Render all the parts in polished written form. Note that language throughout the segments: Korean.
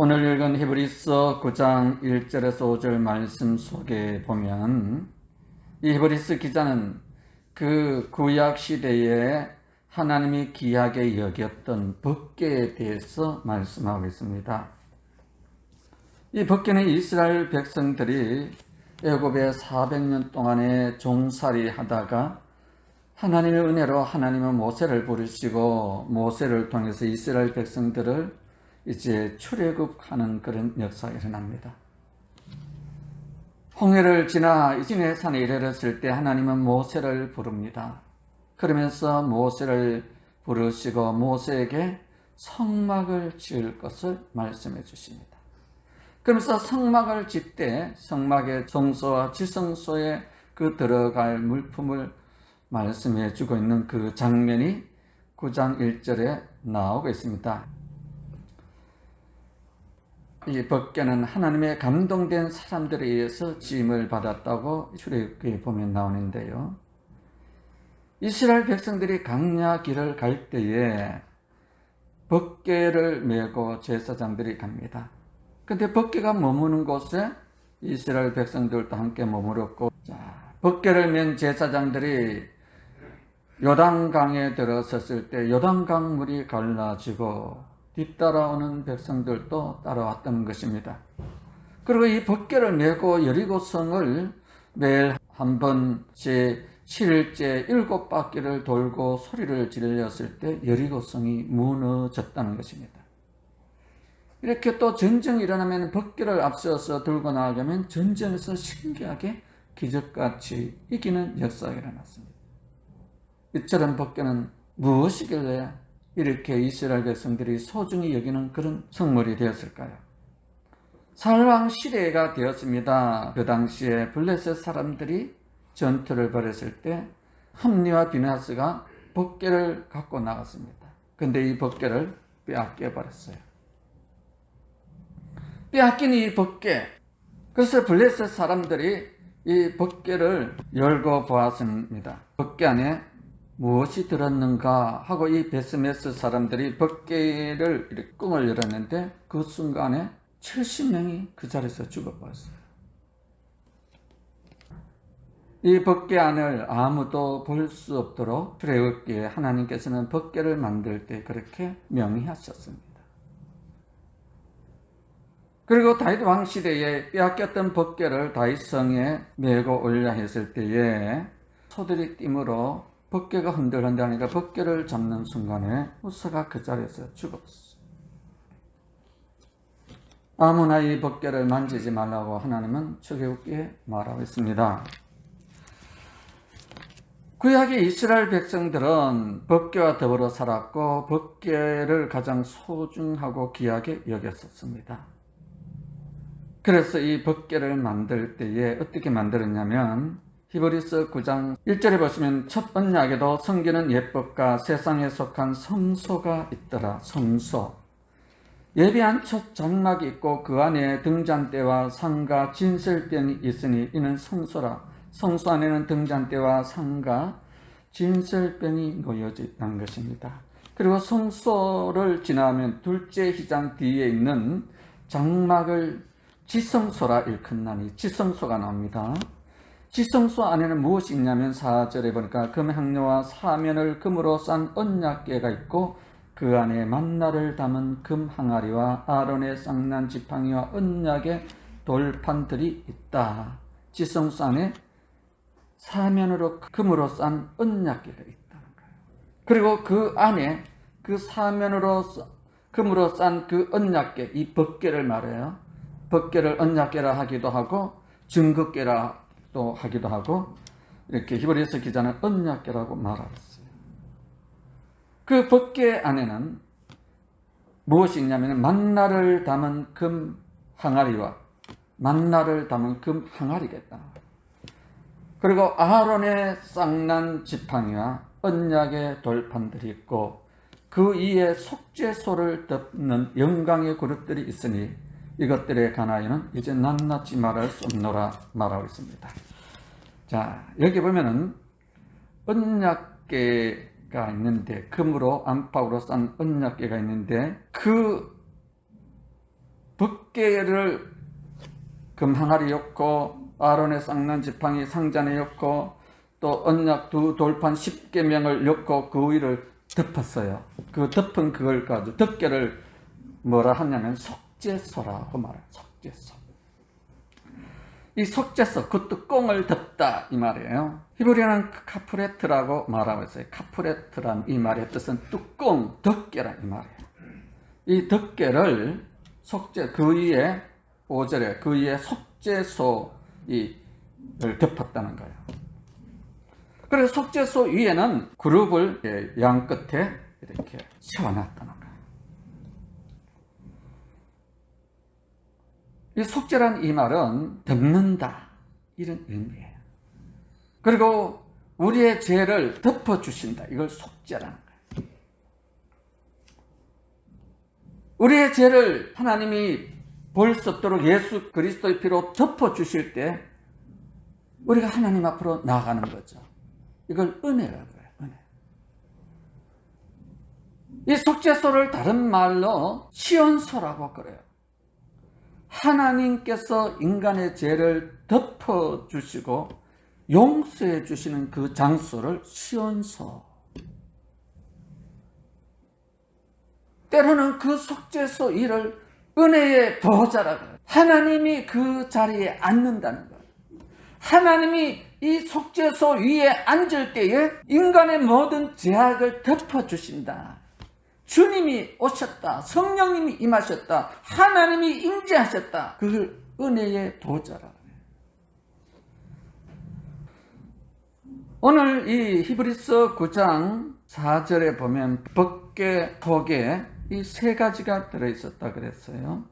오늘 읽은 히브리서 9장 1절에서 5절 말씀 속에 보면 이 히브리서 기자는 그 구약 시대에 하나님이 귀하게 여겼던 법궤에 대해서 말씀하고 있습니다. 이 법궤는 이스라엘 백성들이 애굽에 400년 동안에 종살이 하다가 하나님의 은혜로 하나님은 모세를 부르시고 모세를 통해서 이스라엘 백성들을 이제 출애굽하는 그런 역사가 일어납니다. 홍해를 지나 시내산에 이르렀을 때 하나님은 모세를 부릅니다. 그러면서 모세를 부르시고 모세에게 성막을 지을 것을 말씀해 주십니다. 그러면서 성막을 짓되 성막의 성소와 지성소에 그 들어갈 물품을 말씀해 주고 있는 그 장면이 9장 1절에 나오고 있습니다. 이 법궤는 하나님의 감동된 사람들에 의해서 지음을 받았다고 출애굽기에 보면 나오는데요. 이스라엘 백성들이 광야 길을 갈 때에 법궤를 메고 제사장들이 갑니다. 그런데 법궤가 머무는 곳에 이스라엘 백성들도 함께 머물었고, 법궤를 맨 제사장들이 요단강에 들어섰을 때 요단강 물이 갈라지고 뒤따라오는 백성들도 따라왔던 것입니다. 그리고 이 법궤를 메고 여리고성을 매일 한 번 제7일째 7바퀴를 돌고 소리를 질렀을 때 여리고성이 무너졌다는 것입니다. 이렇게 또 전쟁이 일어나면 법궤를 앞서서 들고 나가면 전쟁에서 신기하게 기적같이 이기는 역사가 일어났습니다. 이처럼 법궤는 무엇이길래 이렇게 이스라엘 백성들이 소중히 여기는 그런 성물이 되었을까요? 사울왕 시대가 되었습니다. 그 당시에 블레셋 사람들이 전투를 벌였을 때 함니와 비나스가 법궤를 갖고 나갔습니다. 그런데 이 법궤를 빼앗겨 버렸어요. 빼앗긴 이 법궤, 그래서 블레셋 사람들이 이 법궤를 열고 보았습니다. 법궤 안에 무엇이 들었는가 하고 이 베스메스 사람들이 법궤를 이렇게 껑을 열었는데 그 순간에 70명이 그 자리에서 죽어버렸어요. 이 법궤 안을 아무도 볼 수 없도록 출애굽기에 하나님께서는 법궤를 만들 때 그렇게 명의하셨습니다. 그리고 다윗 왕 시대에 빼앗겼던 법궤를 다윗성에 메고 올려 했을 때에 소들이 띠므로 법궤가 흔들흔들하니까 법궤를 잡는 순간에 우사가 그 자리에서 죽었어요. 아무나 이 법궤를 만지지 말라고 하나님은 출애굽기에 말하고 있습니다. 구약의 이스라엘 백성들은 법궤와 더불어 살았고 법궤를 가장 소중하고 귀하게 여겼었습니다. 그래서 이 법궤를 만들 때에 어떻게 만들었냐면 히브리서 9장 1절에 보시면 첫 언약에도 섬기는 예법과 세상에 속한 성소가 있더라. 성소. 예비한 첫 장막이 있고 그 안에 등잔대와 상과 진설병이 있으니 이는 성소라. 성소 안에는 등잔대와 상과 진설병이 놓여져 있다는 것입니다. 그리고 성소를 지나면 둘째 휘장 뒤에 있는 장막을 지성소라 일컫나니 지성소가 나옵니다. 지성소 안에는 무엇이 있냐면 4절에 보니까 금향료와 사면을 금으로 싼 언약궤가 있고 그 안에 만나를 담은 금 항아리와 아론의 쌍난 지팡이와 언약의 돌판들이 있다. 지성소 안에 사면으로 금으로 싼 언약궤가 있다는 거예요. 그리고 그 안에 그 사면으로 금으로 싼 그 언약궤, 이 법궤를 말해요. 법궤를 언약궤라 하기도 하고 증거궤라 또 하기도 하고 이렇게 히브리서 기자는 언약궤라고 말했어요. 그 법궤 안에는 무엇이 있냐면 만나를 담은 금 항아리와 만나를 담은 금 항아리겠다. 그리고 아론의 쌍난 지팡이와 언약의 돌판들이 있고 그 위에 속죄소를 덮는 영광의 그릇들이 있으니 이것들에 관하여는 이제 낱낱이 말할 수 없노라 말하고 있습니다. 자, 여기 보면은 언약궤가 있는데 금으로 안팎으로 싼 언약궤가 있는데 그 법궤를 금 항아리 였고 아론의 쌍난 지팡이 상잔에 였고 또 언약 두 돌판 10계명을 엮고 그 위를 덮었어요. 그 덮은 그걸 가지고 덮개를 뭐라 하냐면 속죄소라고 말해요. 속죄소. 이 속죄소, 그 뚜껑을 덮다 이 말이에요. 히브리어는 카프레트라고 말하고 있어요. 카프레트란 이 말의 뜻은 뚜껑, 덮개란 이 말이에요. 이 덮개를 그 위에 5절에 그 위에 속죄소를 덮었다는 거예요. 그래서 속죄소 위에는 그룹을 양 끝에 이렇게 세워놨다는 거예요. 이 속죄란 이 말은 덮는다 이런 의미예요. 그리고 우리의 죄를 덮어주신다. 이걸 속죄라는 거예요. 우리의 죄를 하나님이 볼 수 없도록 예수 그리스도의 피로 덮어주실 때 우리가 하나님 앞으로 나아가는 거죠. 이걸 은혜라고 해요. 은혜. 이 속죄소를 다른 말로 시온소라고 그래요. 하나님께서 인간의 죄를 덮어주시고 용서해 주시는 그 장소를 시온소. 때로는 그 속죄소 위를 은혜의 보호자라고 해요. 하나님이 그 자리에 앉는다는 거예요. 하나님이 이 속죄소 위에 앉을 때에 인간의 모든 죄악을 덮어주신다. 주님이 오셨다. 성령님이 임하셨다. 하나님이 임재하셨다. 그걸 은혜의 보호자라고 해요. 오늘 이 히브리서 9장 4절에 보면 법궤 속에 이 세 가지가 들어있었다 그랬어요.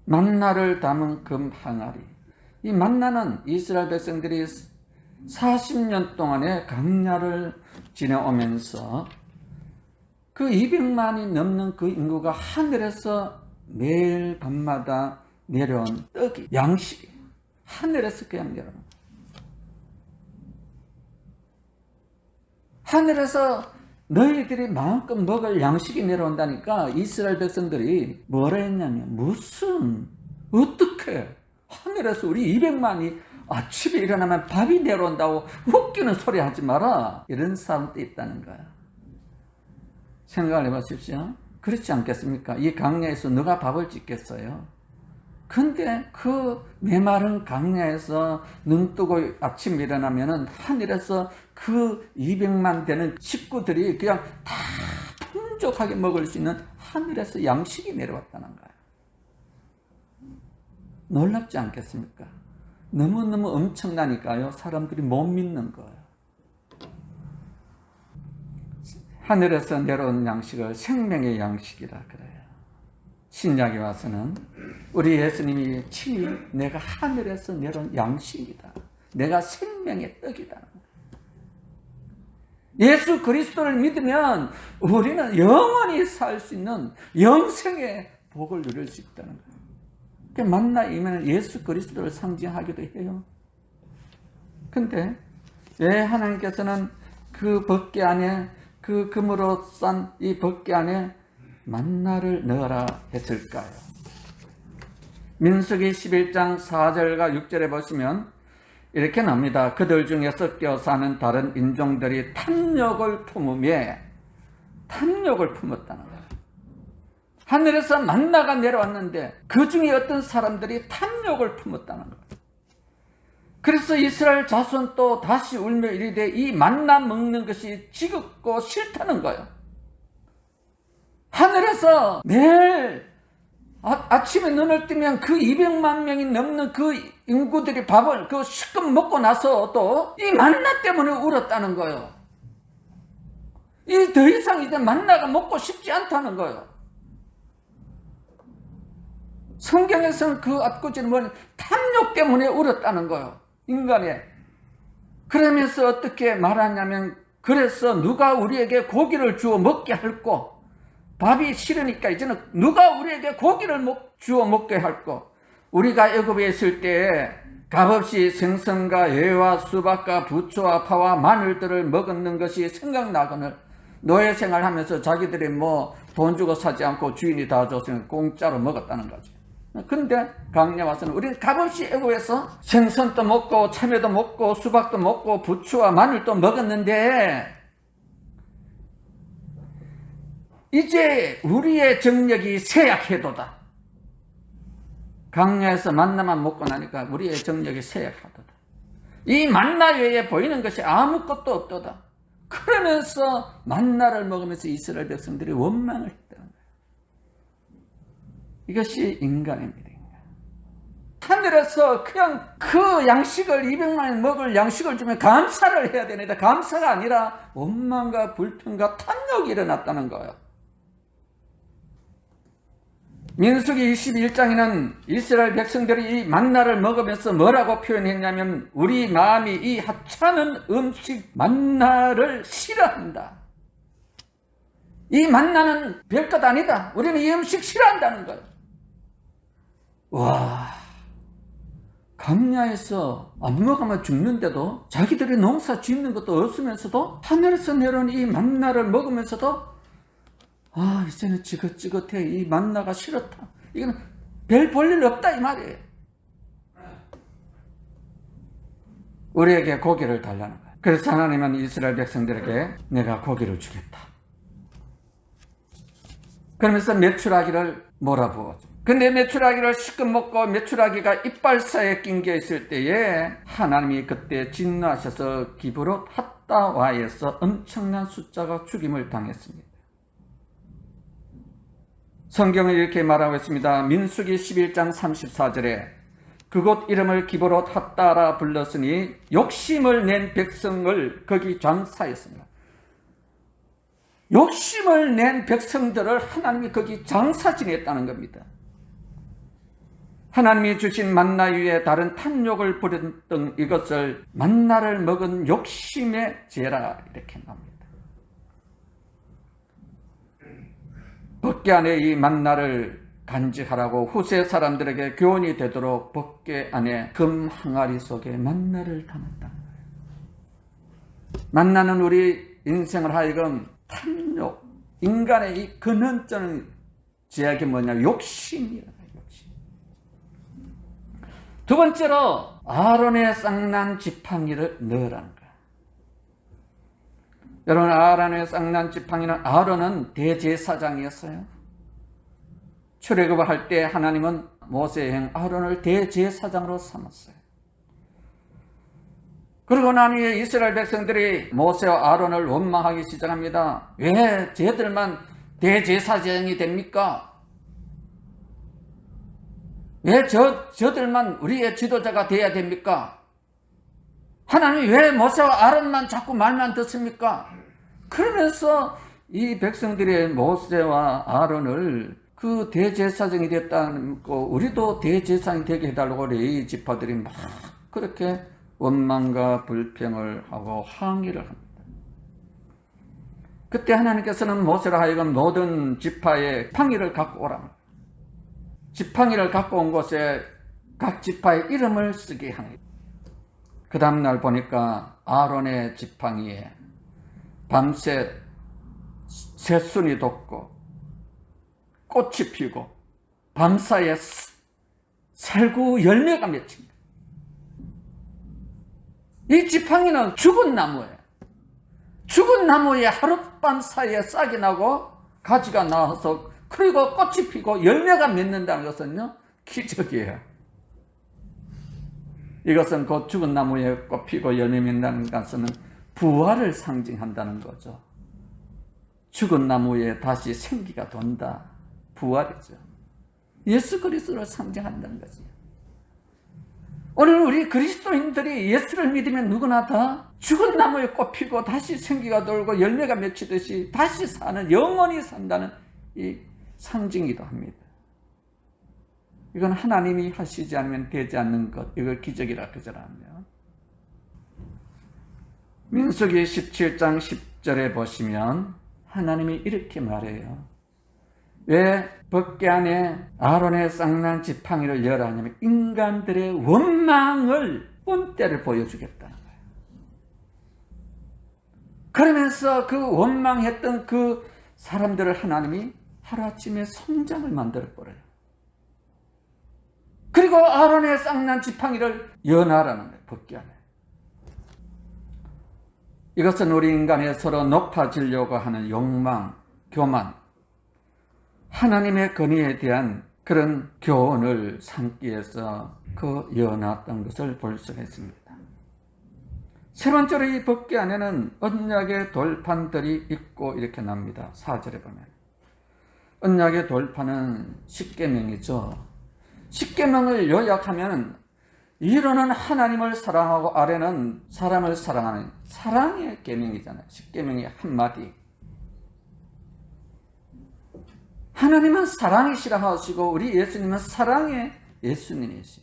만나를 담은 금 항아리. 이 만나는 이스라엘 백성들이 40년 동안의 광야를 지내오면서 그 200만이 넘는 그 인구가 하늘에서 매일 밤마다 내려온 떡이, 양식이 하늘에서 그냥 내려온 거예요. 하늘에서 너희들이 마음껏 먹을 양식이 내려온다니까 이스라엘 백성들이 뭐라 했냐면 어떻게 하늘에서 우리 200만이 아침에 일어나면 밥이 내려온다고 웃기는 소리 하지 마라. 이런 사람도 있다는 거야. 생각을 해보십시오. 그렇지 않겠습니까? 이 강야에서 누가 밥을 짓겠어요? 근데 그 메마른 강야에서 눈 뜨고 아침에 일어나면은 하늘에서 그 200만 되는 식구들이 그냥 다 풍족하게 먹을 수 있는 하늘에서 양식이 내려왔다는 거예요. 놀랍지 않겠습니까? 너무너무 엄청나니까요. 사람들이 못 믿는 거예요. 하늘에서 내려온 양식을 생명의 양식이라 그래요. 신약에 와서는 우리 예수님이 친히 내가 하늘에서 내려온 양식이다. 내가 생명의 떡이다. 예수 그리스도를 믿으면 우리는 영원히 살 수 있는 영생의 복을 누릴 수 있다는 거예요. 만나이면 예수 그리스도를 상징하기도 해요. 근데 왜 하나님께서는 그 법궤 안에 그 금으로 싼 이 법궤 안에 만나를 넣어라 했을까요? 민수기 11장 4절과 6절에 보시면 이렇게 나옵니다. 그들 중에 섞여 사는 다른 인종들이 탐욕을 품음에 탐욕을 품었다는 거예요. 하늘에서 만나가 내려왔는데 그 중에 어떤 사람들이 탐욕을 품었다는 거예요. 그래서 이스라엘 자손도 다시 울며 이르되 이 만나 먹는 것이 지겹고 싫다는 거예요. 하늘에서 매일 아침에 눈을 뜨면 그 200만 명이 넘는 그 인구들이 밥을 그 실컷 먹고 나서도 이 만나 때문에 울었다는 거예요. 이 더 이상 이제 만나가 먹고 싶지 않다는 거예요. 성경에서는 그 앞구지는 뭐냐? 탐욕 때문에 울었다는 거예요. 인간의. 그러면서 어떻게 말하냐면 그래서 누가 우리에게 고기를 주어 먹게 할꼬. 밥이 싫으니까 이제는 누가 우리에게 고기를 주어 먹게 할꼬. 우리가 애굽에 있을 때에 값없이 생선과 애와 수박과 부초와 파와 마늘들을 먹었는 것이 생각나거늘 노예 생활하면서 자기들이 뭐 돈 주고 사지 않고 주인이 다 줬으면 공짜로 먹었다는 거지. 근데 광야 와서는 우리는 값없이 애고해서 생선도 먹고 참외도 먹고 수박도 먹고 부추와 마늘도 먹었는데 이제 우리의 정력이 쇠약해도다. 광야에서 만나만 먹고 나니까 우리의 정력이 쇠약하도다. 이 만나 외에 보이는 것이 아무것도 없도다. 그러면서 만나를 먹으면서 이스라엘 백성들이 원망을 했다는 거예요. 이것이 인간입니다. 하늘에서 그냥 그 양식을 200만원 먹을 양식을 주면 감사를 해야 되는데 감사가 아니라 원망과 불평과 탐욕이 일어났다는 거예요. 민수기 21장에는 이스라엘 백성들이 이 만나를 먹으면서 뭐라고 표현했냐면 우리 마음이 이 하찮은 음식 만나를 싫어한다. 이 만나는 별것 아니다. 우리는 이 음식 싫어한다는 거예요. 와, 광야에서 안 먹으면 죽는데도 자기들이 농사 짓는 것도 없으면서도 하늘에서 내려온 이 만나를 먹으면서도 이제는 지긋지긋해. 이 만나가 싫었다. 이건 별 볼 일 없다 이 말이에요. 우리에게 고기를 달라는 거예요. 그래서 하나님은 이스라엘 백성들에게 내가 고기를 주겠다. 그러면서 메추라기를 몰아부어줘. 근데 메추라기를 시컷 먹고 메추라기가 이빨 사이에 낀 게 있을 때에 하나님이 그때 진노하셔서 기브롯 핫다와에서 엄청난 숫자가 죽임을 당했습니다. 성경은 이렇게 말하고 있습니다. 민수기 11장 34절에 그곳 이름을 기브롯 핫다라 불렀으니 욕심을 낸 백성을 거기 장사했습니다. 욕심을 낸 백성들을 하나님이 거기 장사 지냈다는 겁니다. 하나님이 주신 만나 위에 다른 탐욕을 부렸던 이것을 만나를 먹은 욕심의 죄라 이렇게 나옵니다. 법궤 안에 이 만나를 간직하라고 후세 사람들에게 교훈이 되도록 법궤 안에 금 항아리 속에 만나를 담았다. 만나는 우리 인생을 하여금 탐욕, 인간의 이 근원적인 죄악이 뭐냐? 욕심이야. 욕심. 두 번째로 아론의 쌍난 지팡이를 넣으라는 거야. 여러분, 아론의 쌍난 지팡이는 아론은 대제사장이었어요. 출애굽을 할 때 하나님은 모세의 형 아론을 대제사장으로 삼았어요. 그리고 난 후에 이스라엘 백성들이 모세와 아론을 원망하기 시작합니다. 왜 쟤들만 대제사장이 됩니까? 왜 저들만 우리의 지도자가 돼야 됩니까? 하나님이 왜 모세와 아론만 자꾸 말만 듣습니까? 그러면서 이 백성들이 모세와 아론을 그 대제사장이 됐다는 거, 우리도 대제사장이 되게 해달라고 레위 지파들이 막 그렇게 원망과 불평을 하고 항의를 합니다. 그때 하나님께서는 모세로 하여금 모든 지파의 지팡이를 갖고 오라. 지팡이를 갖고 온 곳에 각 지파의 이름을 쓰게 합니다. 그 다음날 보니까 아론의 지팡이에 밤새 새순이 돋고 꽃이 피고 밤사이에 살구 열매가 맺힌다. 이 지팡이는 죽은 나무예요. 죽은 나무에 하룻밤 사이에 싹이 나고 가지가 나와서 그리고 꽃이 피고 열매가 맺는다는 것은요, 기적이에요. 이것은 곧 죽은 나무에 꽃 피고 열매 맺는다는 것은 부활을 상징한다는 거죠. 죽은 나무에 다시 생기가 돈다. 부활이죠. 예수 그리스도를 상징한다는 거지. 오늘 우리 그리스도인들이 예수를 믿으면 누구나 다 죽은 나무에 꽃 피고 다시 생기가 돌고 열매가 맺히듯이 다시 사는, 영원히 산다는 이 상징이기도 합니다. 이건 하나님이 하시지 않으면 되지 않는 것, 이걸 기적이라 그러잖아요. 민수기 17장 10절에 보시면 하나님이 이렇게 말해요. 왜 법궤 안에 아론의 쌍난 지팡이를 열어 하냐면 인간들의 원망을 본때를 보여주겠다는 거예요. 그러면서 그 원망했던 그 사람들을 하나님이 하루아침에 성장을 만들어버려요. 그리고 아론의 쌍난 지팡이를 연하라는 거예요. 벗게 하네. 이것은 우리 인간의 서로 높아지려고 하는 욕망, 교만, 하나님의 권위에 대한 그런 교훈을 삼기 위해서 그 연했던 것을 볼 수가 있습니다. 세 번째로 이 벗게 안에는 언약의 돌판들이 있고 이렇게 납니다. 4절에 보면 언약의 돌판은 십계명이죠. 십계명을 요약하면 위로는 하나님을 사랑하고 아래는 사람을 사랑하는 사랑의 계명이잖아요. 십계명이 한마디. 하나님은 사랑이시라 하시고 우리 예수님은 사랑의 예수님이시.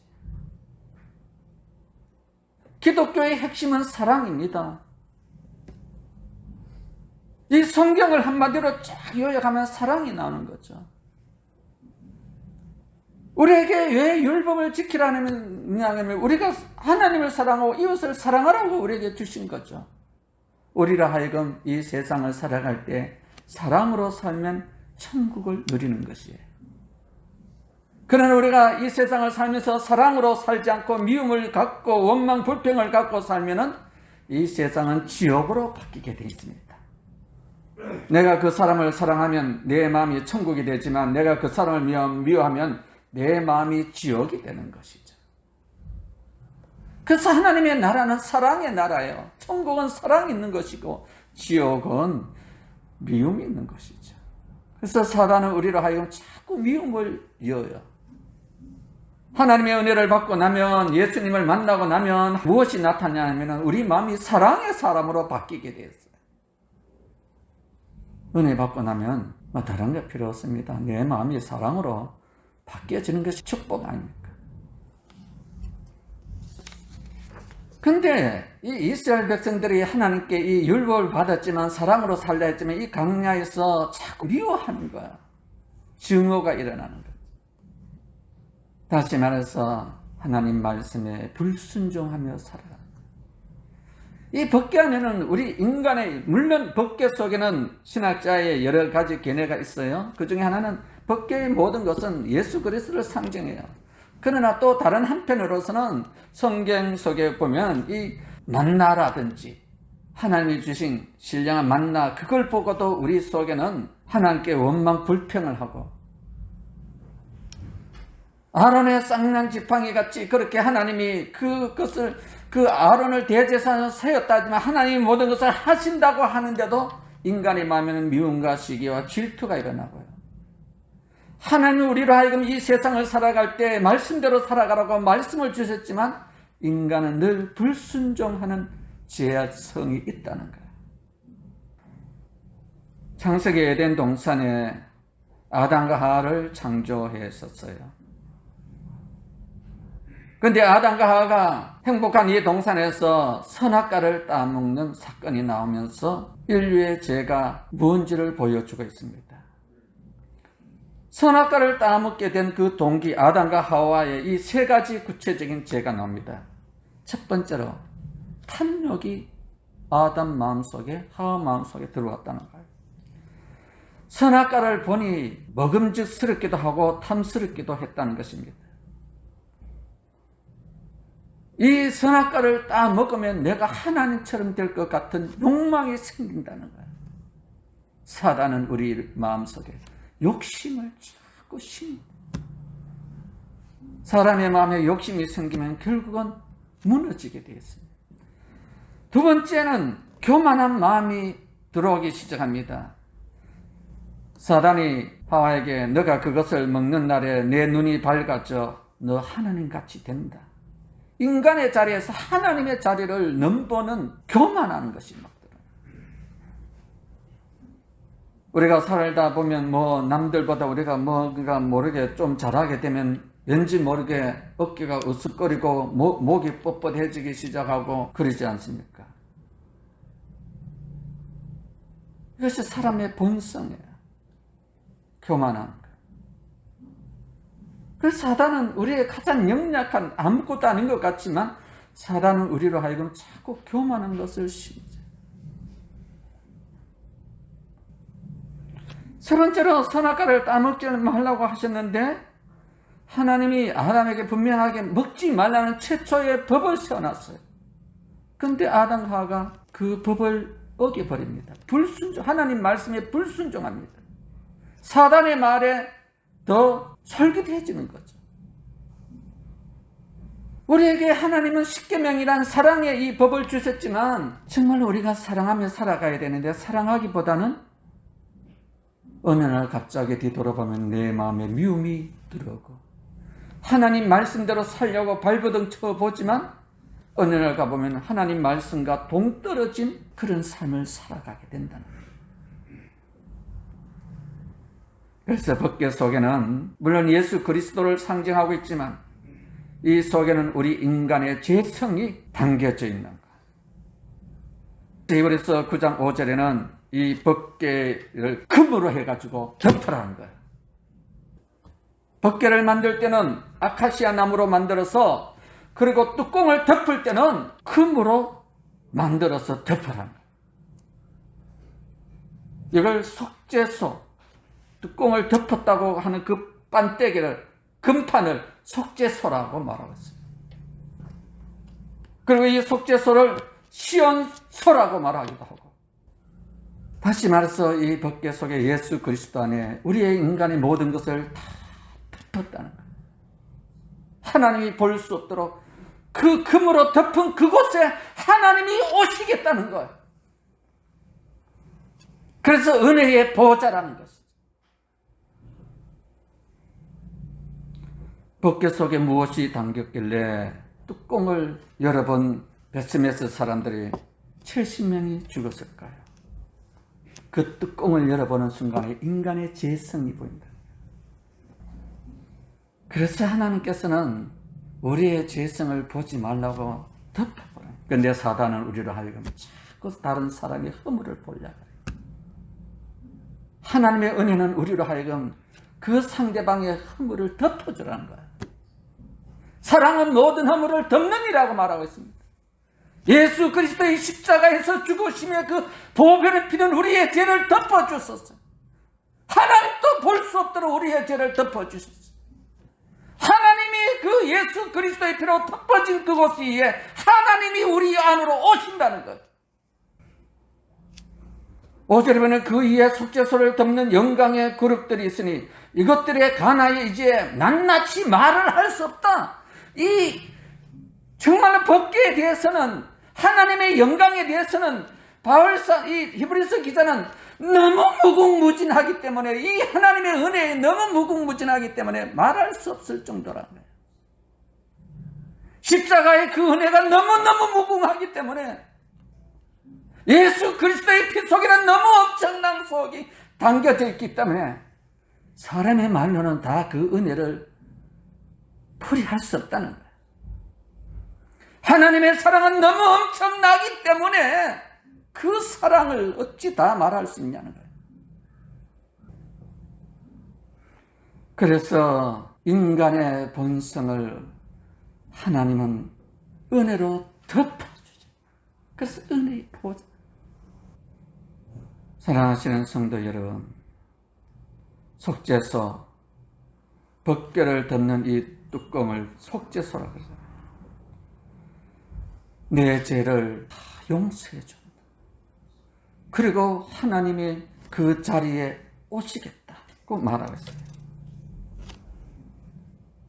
기독교의 핵심은 사랑입니다. 이 성경을 한마디로 쫙 요약하면 사랑이 나오는 거죠. 우리에게 왜 율법을 지키라는 하냐면 우리가 하나님을 사랑하고 이웃을 사랑하라고 우리에게 주신 거죠. 우리라 하여금 이 세상을 살아갈 때 사랑으로 살면 천국을 누리는 것이에요. 그러나 우리가 이 세상을 살면서 사랑으로 살지 않고 미움을 갖고 원망 불평을 갖고 살면은 이 세상은 지옥으로 바뀌게 되어 있습니다. 내가 그 사람을 사랑하면 내 마음이 천국이 되지만 내가 그 사람을 미워하면 내 마음이 지옥이 되는 것이죠. 그래서 하나님의 나라는 사랑의 나라예요. 천국은 사랑이 있는 것이고 지옥은 미움이 있는 것이죠. 그래서 사단은 우리로 하여금 자꾸 미움을 이어요. 하나님의 은혜를 받고 나면 예수님을 만나고 나면 무엇이 나타나냐면 우리 마음이 사랑의 사람으로 바뀌게 되었어요. 은혜 받고 나면 다른 게 필요 없습니다. 내 마음이 사랑으로 바뀌어지는 것이 축복 아닙니까? 근데 이 이스라엘 백성들이 하나님께 이 율법을 받았지만 사랑으로 살려 했지만 이 강야에서 자꾸 미워하는 거야. 증오가 일어나는 거야. 다시 말해서 하나님 말씀에 불순종하며 살아가는 거야. 이 법궤 안에는 우리 인간의 물론 법궤 속에는 신학자의 여러 가지 견해가 있어요. 그 중에 하나는 법궤의 모든 것은 예수 그리스도를 상징해요. 그러나 또 다른 한편으로서는 성경 속에 보면 이 만나라든지 하나님이 주신 신령한 만나 그걸 보고도 우리 속에는 하나님께 원망 불평을 하고 아론의 쌍난 지팡이 같이 그렇게 하나님이 그것을 그 아론을 대제사장으로 세웠다지만 하나님이 모든 것을 하신다고 하는데도 인간의 마음에는 미움과 시기와 질투가 일어나고요. 하나님이 우리로 하여금 이 세상을 살아갈 때 말씀대로 살아가라고 말씀을 주셨지만 인간은 늘 불순종하는 죄성이 있다는 거예요. 창세기 에덴 동산에 아담과 하와를 창조했었어요. 그런데 아담과 하와가 행복한 이 동산에서 선악과를 따먹는 사건이 나오면서 인류의 죄가 뭔지를 보여주고 있습니다. 선악과를 따먹게 된 그 동기 아담과 하와의 이 세 가지 구체적인 죄가 나옵니다. 첫 번째로 탐욕이 아담 마음속에 하와 마음속에 들어왔다는 거예요. 선악과를 보니 먹음직스럽기도 하고 탐스럽기도 했다는 것입니다. 이 선악과를 따 먹으면 내가 하나님처럼 될 것 같은 욕망이 생긴다는 거예요. 사단은 우리 마음속에 욕심을 자꾸 심니다. 사람의 마음에 욕심이 생기면 결국은 무너지게 되었습니다. 두 번째는 교만한 마음이 들어오기 시작합니다. 사단이 하와에게 너가 그것을 먹는 날에 내 눈이 밝아져 너 하나님같이 된다. 인간의 자리에서 하나님의 자리를 넘보는 교만하는 것이 막 들어요. 우리가 살다 보면 남들보다 우리가 모르게 좀 잘하게 되면 왠지 모르게 어깨가 으쓱거리고 목이 뻣뻣해지기 시작하고 그러지 않습니까? 이것이 사람의 본성이에요. 교만한 것. 그래서 사단은 우리의 가장 연약한 아무것도 아닌 것 같지만 사단은 우리로 하여금 자꾸 교만한 것을 심어요. 세 번째로 선악과를 따먹지 말라고 하셨는데 하나님이 아담에게 분명하게 먹지 말라는 최초의 법을 세워놨어요. 그런데 아담과 하와가 그 법을 어겨버립니다. 하나님 말씀에 불순종합니다. 사단의 말에 더 솔깃해지는 거죠. 우리에게 하나님은 십계명이란 사랑의 이 법을 주셨지만 정말 우리가 사랑하며 살아가야 되는데 사랑하기보다는 어느 날 갑자기 뒤돌아보면 내 마음에 미움이 들어오고 하나님 말씀대로 살려고 발버둥 쳐보지만 어느 날 가보면 하나님 말씀과 동떨어진 그런 삶을 살아가게 된다는 거예요. 그래서 법궤 속에는 물론 예수 그리스도를 상징하고 있지만 이 속에는 우리 인간의 죄성이 담겨져 있는 거예요. 히브리서 9장 5절에는 이 법궤를 금으로 해가지고 덮으라는 거예요. 법궤를 만들 때는 아카시아 나무로 만들어서 그리고 뚜껑을 덮을 때는 금으로 만들어서 덮으라는 거예요. 이걸 속죄소, 뚜껑을 덮었다고 하는 그 반대기를, 금판을 속죄소라고 말하고 있습니다. 그리고 이 속죄소를 시온소라고 말하기도 하고, 다시 말해서 이 법궤 속에 예수 그리스도 안에 우리의 인간의 모든 것을 다 덮었다는 거예요. 하나님이 볼 수 없도록 그 금으로 덮은 그곳에 하나님이 오시겠다는 거예요. 그래서 은혜의 보호자라는 것이죠. 법궤 속에 무엇이 담겼길래 뚜껑을 여러 번 베스메스 사람들이 70명이 죽었을까요? 그 뚜껑을 열어보는 순간에 인간의 죄성이 보인다. 그래서 하나님께서는 우리의 죄성을 보지 말라고 덮어버려요. 그런데 사단은 우리로 하여금 자꾸 다른 사람의 허물을 보려고 해요. 하나님의 은혜는 우리로 하여금 그 상대방의 허물을 덮어주라는 거예요. 사랑은 모든 허물을 덮느니라고 말하고 있습니다. 예수 그리스도의 십자가에서 죽으심의 그 보혈의 피는 우리의 죄를 덮어주셨어요. 하나님도 볼 수 없도록 우리의 죄를 덮어주셨어요. 하나님이 그 예수 그리스도의 피로 덮어진 그곳에 하나님이 우리 안으로 오신다는 것. 5절에 보면 그 위에 속죄소를 덮는 영광의 그룹들이 있으니 이것들에 관하여 이제 낱낱이 말을 할 수 없다. 이 정말로 법궤에 대해서는, 하나님의 영광에 대해서는 이 히브리서 기자는 너무 무궁무진하기 때문에, 이 하나님의 은혜에 너무 무궁무진하기 때문에 말할 수 없을 정도라는 거예요. 십자가의 그 은혜가 너무너무 무궁하기 때문에, 예수 그리스도의 피 속에는 너무 엄청난 속이 담겨져 있기 때문에 사람의 말로는 다 그 은혜를 풀이할 수 없다는 거예요. 하나님의 사랑은 너무 엄청나기 때문에 그 사랑을 어찌 다 말할 수 있냐는 거예요. 그래서 인간의 본성을 하나님은 은혜로 덮어주죠. 그래서 은혜의 보호자. 사랑하시는 성도 여러분, 속죄소, 법궤를 덮는 이 뚜껑을 속죄소라고 그러잖아요. 내 죄를 다 용서해 줍니다. 그리고 하나님이 그 자리에 오시겠다고 말하고 있어요.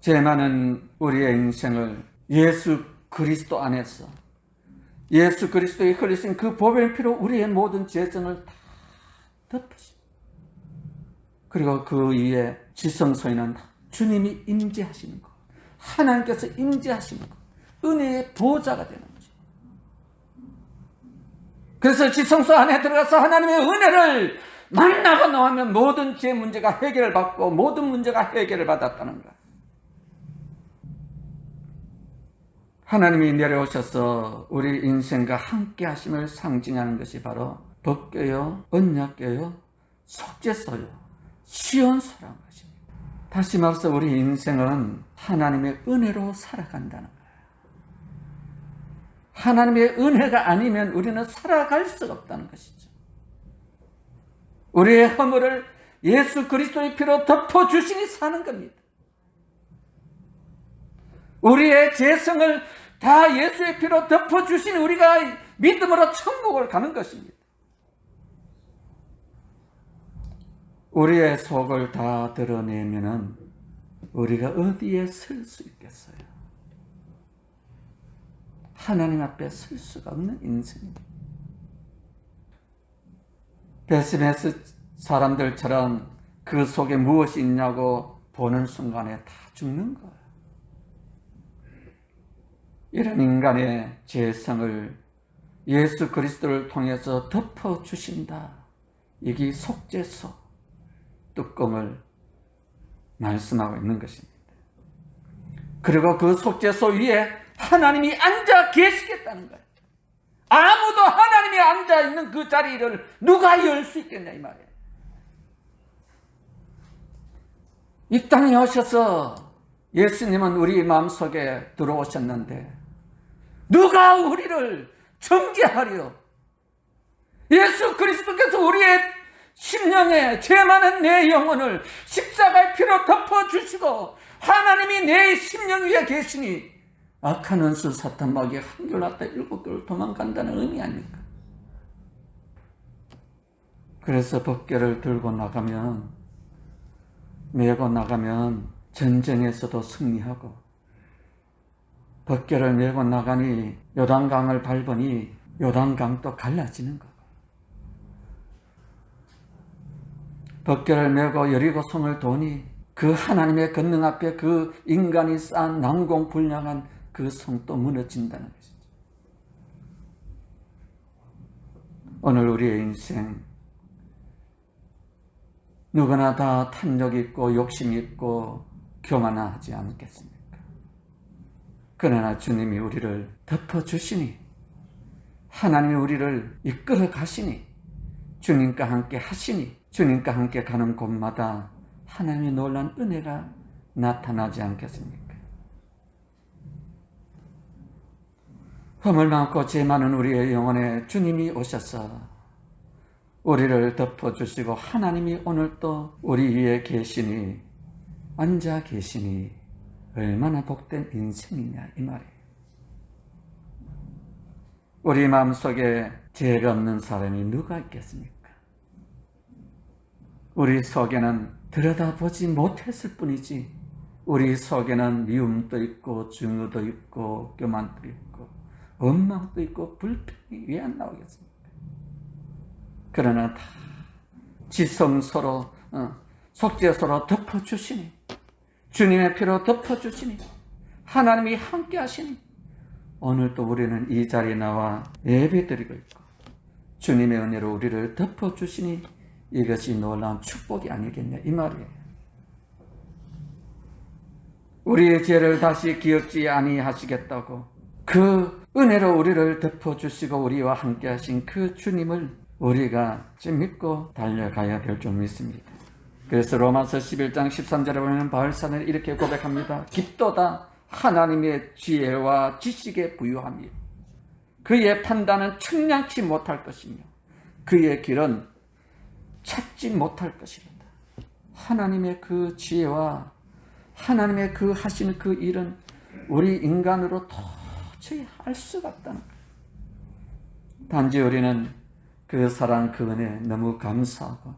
죄 많은 우리의 인생을 예수 그리스도 안에서, 예수 그리스도의 흘리신 그 보혈 피로 우리의 모든 죄성을 다 덮으시고, 그리고 그 위에 지성소에는 주님이 임재하시는 것, 하나님께서 임재하시는 것, 은혜의 보호자가 되는 거죠. 그래서 지성소 안에 들어가서 하나님의 은혜를 만나고 나오면 모든 죄 문제가 해결을 받고 모든 문제가 해결을 받았다는 거예요. 하나님이 내려오셔서 우리 인생과 함께 하심을 상징하는 것이 바로 법궤요, 언약궤요, 속죄소요, 시온소라는 것입니다. 다시 말해서 우리 인생은 하나님의 은혜로 살아간다는 거예요. 하나님의 은혜가 아니면 우리는 살아갈 수가 없다는 것이죠. 우리의 허물을 예수 그리스도의 피로 덮어주시니 사는 겁니다. 우리의 죄성을 다 예수의 피로 덮어주시니 우리가 믿음으로 천국을 가는 것입니다. 우리의 속을 다 드러내면은 우리가 어디에 설 수 있겠어요? 하나님 앞에 설 수가 없는 인생입니다. 베스메스 사람들처럼 그 속에 무엇이 있냐고 보는 순간에 다 죽는 거예요. 이런 인간의 죄성을 예수 그리스도를 통해서 덮어주신다. 이게 속죄소 뚜껑을 말씀하고 있는 것입니다. 그리고 그 속죄소 위에 하나님이 앉아 계시겠다는 거예요. 아무도 하나님이 앉아 있는 그 자리를 누가 열 수 있겠냐 이 말이에요. 이 땅에 오셔서 예수님은 우리 마음속에 들어오셨는데 누가 우리를 정죄하리요? 예수 그리스도께서 우리의 심령에 죄 많은 내 영혼을 십자가의 피로 덮어주시고 하나님이 내 심령 위에 계시니 악한 원수 사탄 마귀가 한결 났다 7개월 도망간다는 의미 아닙니까? 그래서 법궤를 들고 나가면 메고 나가면 전쟁에서도 승리하고 법궤를 메고 나가니 요단강을 밟으니 요단강도 갈라지는 거고 법궤를 메고 여리고성을 도니 그 하나님의 권능 앞에 그 인간이 쌓은 난공불량한 그 성도 무너진다는 것이죠. 오늘 우리의 인생 누구나 다 탐욕 있고 욕심 있고 교만하지 않겠습니까? 그러나 주님이 우리를 덮어주시니 하나님이 우리를 이끌어 가시니 주님과 함께 하시니 주님과 함께 가는 곳마다 하나님의 놀라운 은혜가 나타나지 않겠습니까? 허물 많고 죄 많은 우리의 영혼에 주님이 오셔서 우리를 덮어주시고 하나님이 오늘 또 우리 위에 계시니 앉아 계시니 얼마나 복된 인생이냐 이 말이에요. 우리 마음속에 죄가 없는 사람이 누가 있겠습니까? 우리 속에는 들여다보지 못했을 뿐이지 우리 속에는 미움도 있고 증오도 있고 교만도 있고 원망도 있고 불평이 왜 안 나오겠습니까? 그러나 다 지성소로 속죄소로 덮어주시니 주님의 피로 덮어주시니 하나님이 함께 하시니 오늘도 우리는 이 자리에 나와 예배드리고 있고 주님의 은혜로 우리를 덮어주시니 이것이 놀라운 축복이 아니겠냐 이 말이에요. 우리의 죄를 다시 기억지 아니하시겠다고 그 은혜로 우리를 덮어주시고 우리와 함께 하신 그 주님을 우리가 지금 믿고 달려가야 될 줄 믿습니다. 그래서 로마서 11장 13절에 보면 바울사는 이렇게 고백합니다. 깊도다 하나님의 지혜와 지식에 부유함이요 그의 판단은 측량치 못할 것이며 그의 길은 찾지 못할 것이다. 하나님의 그 지혜와 하나님의 그 하시는 그 일은 우리 인간으로 도저히 할 수가 없다는 거예요. 단지 우리는 그 사랑 그 은혜 너무 감사하고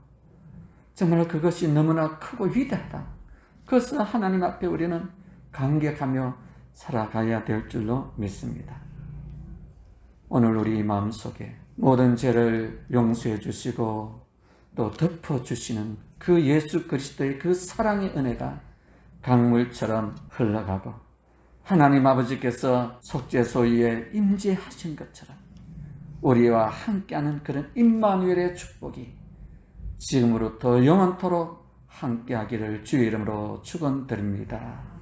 정말 그것이 너무나 크고 위대하다. 그것을 하나님 앞에 우리는 감격하며 살아가야 될 줄로 믿습니다. 오늘 우리 마음속에 모든 죄를 용서해 주시고 또 덮어주시는 그 예수 그리스도의 그 사랑의 은혜가 강물처럼 흘러가고 하나님 아버지께서 속죄소 위에 임재하신 것처럼 우리와 함께하는 그런 임마누엘의 축복이 지금으로부터 영원토록 함께하기를 주의 이름으로 축원드립니다.